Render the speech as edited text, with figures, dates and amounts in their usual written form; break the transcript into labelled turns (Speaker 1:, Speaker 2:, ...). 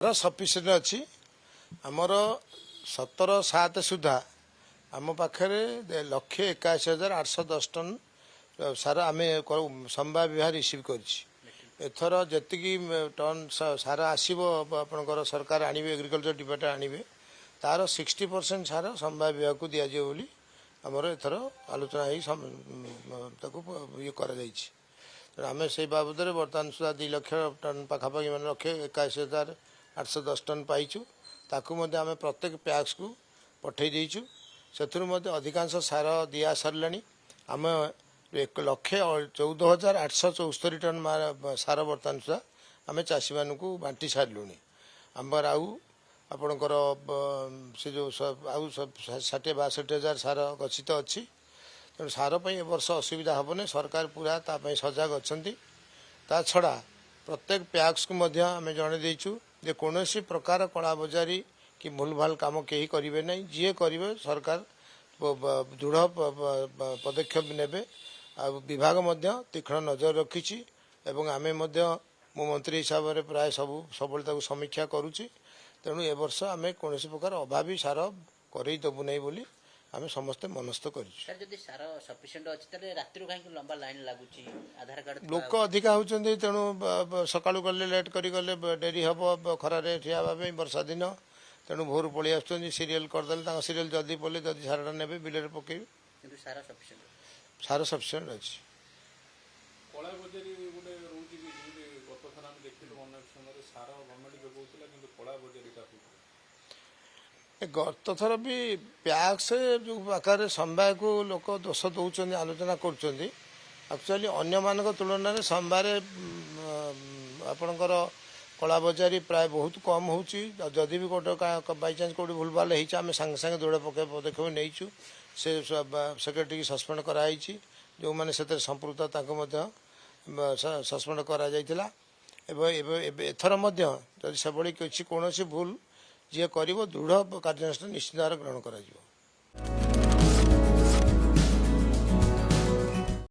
Speaker 1: sufficient अच्छी आमर 17/7 सुधा आम पाखे 1,81,810 टन सार आम संवाद विभाग रिसीव कर जी टन सार आसो आपंकर सरकार आणवे एग्रिकल्चर डिपार्टमेंट आणवे तार 60% सार संवाद विभाग को दिज्व बोली आमर एथर आलोचना ये आम से बाबद बर्तमान सुधा 2 लाख टन पाखापाखि मान 1,81,810 टन पाइचु ताकू आम प्रत्येक पैक्स को पठे देचु से अधिकांश सार दिया सरलानी आम 1,14,874 टन सार बर्तमान सुधा आम चाषी मान को बांटी सारूँ आमर आपणकर से जो आउ 60,62,000 सार गच्छित अच्छी तेणु सार ए वर्ष असुविधा हेनी सरकार पूरा ताप सजग अच्छा ता छड़ा प्रत्येक पैक्स को आम जन देचु जे कौन प्रकार कला बजारी कि भूल भाल काम कहीं करेंगे ना जी करेंगे सरकार दृढ़ पदक्षेप नेबे विभाग तीक्ष्ण नजर रखी आम मो मंत्री हिसाब से प्राय सब समीक्षा करुच्ची तेणु ए वर्ष आम कौन प्रकार अभावी सार करदेबू नहीं बोली आम समस्ते मनस्थ कर लोक अधिका होती तेणु सका गले लेट कर गले डेरी हम खरार ठिया वर्षा दिन तेणु भोर पलि आस सीरियल करदे सीरियल जल्दी पड़े जदि सारा ने बिल पकड़े सार सफिसीयंट अच्छी गत थर भी पैक्स जो आकार संवाद को लोक दोष दौरान आलोचना करचुअली अन्य मान तुलन में संवाद आपणकर कला बजारी प्राय बहुत कम होदी भी गोटे बाई चान्स कौट भूल भाल आम सांगे सांगे दृढ़ पदक्षेप नहीं से सेक्रेटरी की सस्पेंड कराई जो मैंने से संपृक्त सस्पेंड करा एथर जदि से किसी कौन भूल जी कर दृढ़ कार्यानुष्ठान निश्चित भाव ग्रहण करा